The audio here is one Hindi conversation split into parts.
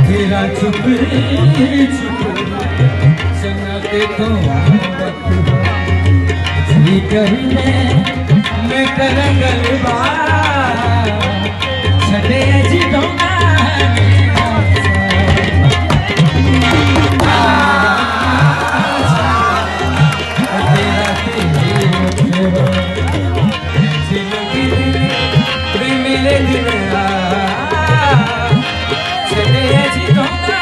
तेरा छुप छुप सना देखो जी करने मैं कर गलबा छड़े जी दोना मेरे दिल छड़े जी दोना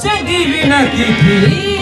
चंगी भी न की